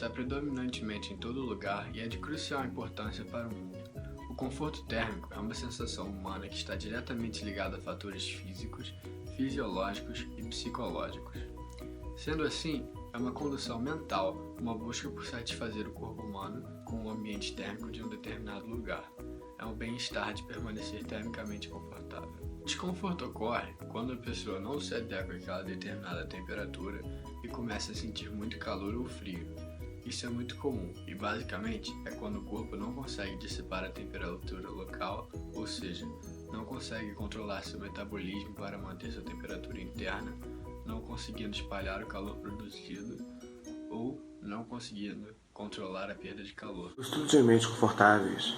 está predominantemente em todo lugar e é de crucial importância para o mundo. O conforto térmico é uma sensação humana que está diretamente ligada a fatores físicos, fisiológicos e psicológicos. Sendo assim, é uma condução mental, uma busca por satisfazer o corpo humano com o ambiente térmico de um determinado lugar. É um bem-estar de permanecer termicamente confortável. O desconforto ocorre quando a pessoa não se adequa àquela determinada temperatura e começa a sentir muito calor ou frio. Isso é muito comum e basicamente é quando o corpo não consegue dissipar a temperatura local, ou seja, não consegue controlar seu metabolismo para manter sua temperatura interna, não conseguindo espalhar o calor produzido ou não conseguindo controlar a perda de calor. Os estudos de ambientes confortáveis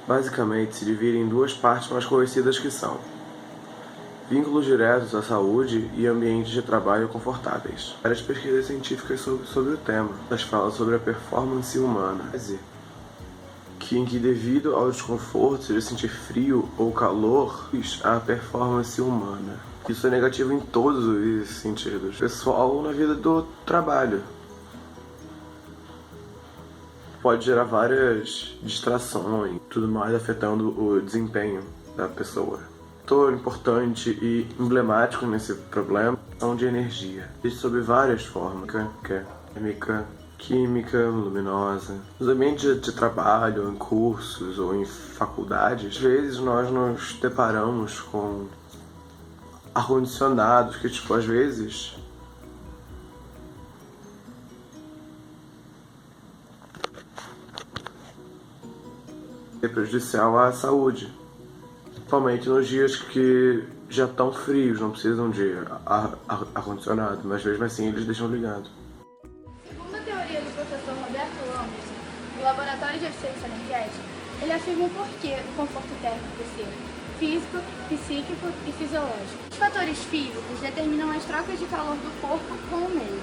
basicamente se dividem em duas partes mais conhecidas que são vínculos diretos à saúde e ambientes de trabalho confortáveis. Várias pesquisas científicas sobre o tema. Elas falam sobre a performance humana, em que devido ao desconforto, seja sentir frio ou calor, a performance humana. Isso é negativo em todos os sentidos. Pessoal, na vida do trabalho. Pode gerar várias distrações, tudo mais afetando o desempenho da pessoa. Fator importante e emblemático nesse problema são de energia. Existe sob várias formas, química, luminosa. Nos ambientes de trabalho, em cursos ou em faculdades, às vezes nós nos deparamos com ar-condicionados que, às vezes é prejudicial à saúde. Principalmente nos dias que já estão frios, não precisam de ar-condicionado, mas mesmo assim eles deixam ligado. Segundo a teoria do professor Roberto Lamas, do Laboratório de Eficiência Energética, ele afirma o porquê do conforto térmico ser físico, psíquico e fisiológico. Os fatores físicos determinam as trocas de calor do corpo com o meio.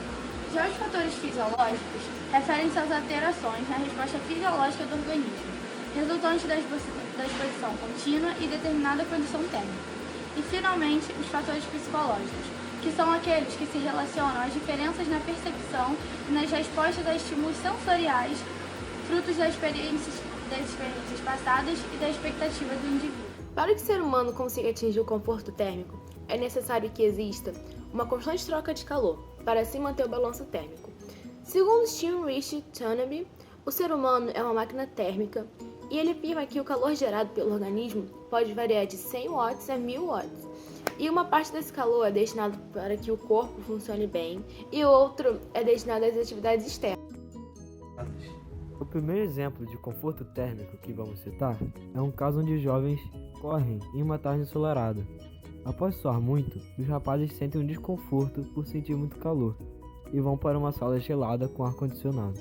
Já os fatores fisiológicos referem-se às alterações na resposta fisiológica do organismo, resultantes da exposição contínua e determinada condição térmica. E, finalmente, os fatores psicológicos, que são aqueles que se relacionam às diferenças na percepção e nas respostas a estímulos sensoriais, frutos das experiências passadas e da expectativa do indivíduo. Para que o ser humano consiga atingir o conforto térmico, é necessário que exista uma constante troca de calor, para assim manter o balanço térmico. Segundo Steve Rich Thuneby, o ser humano é uma máquina térmica e ele afirma que o calor gerado pelo organismo pode variar de 100 watts a 1000 watts. E uma parte desse calor é destinado para que o corpo funcione bem e o outro é destinado às atividades externas. O primeiro exemplo de conforto térmico que vamos citar é um caso onde jovens correm em uma tarde ensolarada. Após suar muito, os rapazes sentem um desconforto por sentir muito calor e vão para uma sala gelada com ar-condicionado.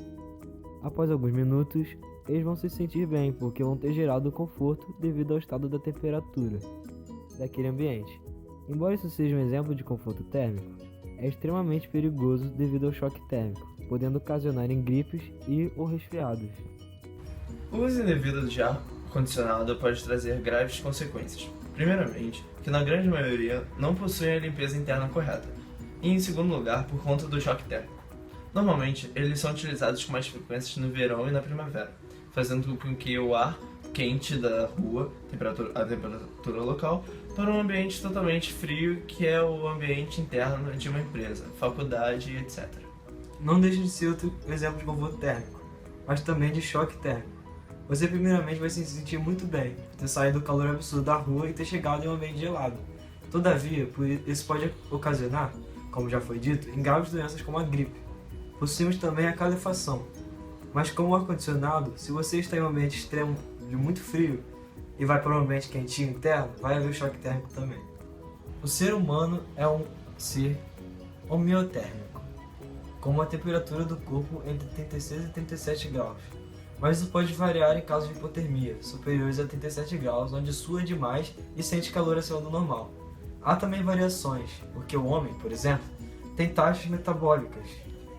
Após alguns minutos, eles vão se sentir bem porque vão ter gerado conforto devido ao estado da temperatura daquele ambiente. Embora isso seja um exemplo de conforto térmico, é extremamente perigoso devido ao choque térmico, podendo ocasionar em gripes e ou resfriados. O uso indevido de ar-condicionado pode trazer graves consequências. Primeiramente, que na grande maioria não possuem a limpeza interna correta, e em segundo lugar, por conta do choque térmico. Normalmente, eles são utilizados com mais frequência no verão e na primavera, fazendo com que o ar quente da rua, a temperatura local, para um ambiente totalmente frio, que é o ambiente interno de uma empresa, faculdade, etc. Não deixa de ser outro exemplo de conforto térmico, mas também de choque térmico. Você primeiramente vai se sentir muito bem por ter saído do calor absurdo da rua e ter chegado em um ambiente gelado. Todavia, isso pode ocasionar, como já foi dito, em graves doenças como a gripe. Possuímos também a calefação. Mas como o ar-condicionado, se você está em um ambiente extremo de muito frio e vai para um ambiente quentinho interno, vai haver choque térmico também. O ser humano é um ser homeotérmico, com uma temperatura do corpo entre 36 e 37 graus. Mas isso pode variar em casos de hipotermia, superiores a 37 graus, onde sua demais e sente calor acima do normal. Há também variações, porque o homem, por exemplo, tem taxas metabólicas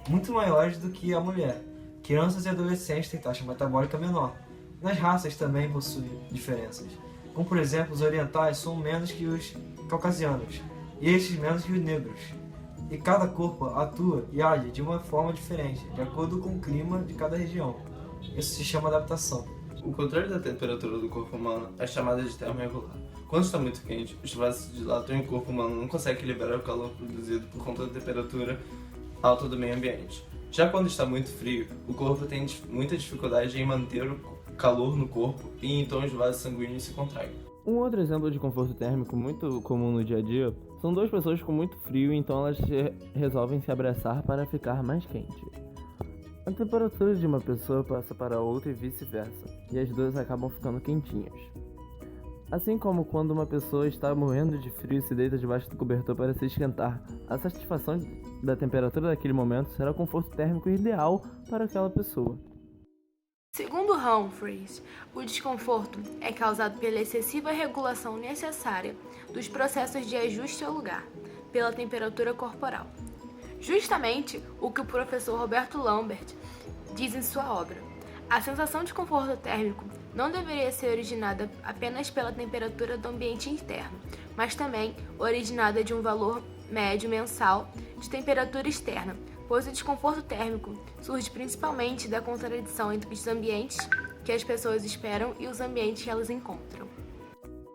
muito maiores do que a mulher. Crianças e adolescentes têm taxa metabólica menor. Nas raças também possuem diferenças, como por exemplo os orientais são menos que os caucasianos e estes menos que os negros. e cada corpo atua e age de uma forma diferente, de acordo com o clima de cada região. Isso se chama adaptação. O controle da temperatura do corpo humano é chamado de termorregular. Quando está muito quente, os vasos se dilatam e o corpo humano não consegue liberar o calor produzido por conta da temperatura alta do meio ambiente. Já quando está muito frio, o corpo tem muita dificuldade em manter o calor no corpo e então os vasos sanguíneos se contraem. Um outro exemplo de conforto térmico muito comum no dia a dia são duas pessoas com muito frio, então elas resolvem se abraçar para ficar mais quente. A temperatura de uma pessoa passa para outra e vice-versa, e as duas acabam ficando quentinhas. Assim como quando uma pessoa está morrendo de frio e se deita debaixo do cobertor para se esquentar, a satisfação da temperatura daquele momento será o conforto térmico ideal para aquela pessoa. Segundo Humphreys, o desconforto é causado pela excessiva regulação necessária dos processos de ajuste ao lugar, pela temperatura corporal. Justamente o que o professor Roberto Lambert diz em sua obra. A sensação de conforto térmico não deveria ser originada apenas pela temperatura do ambiente interno, mas também originada de um valor médio mensal de temperatura externa, pois o desconforto térmico surge principalmente da contradição entre os ambientes que as pessoas esperam e os ambientes que elas encontram.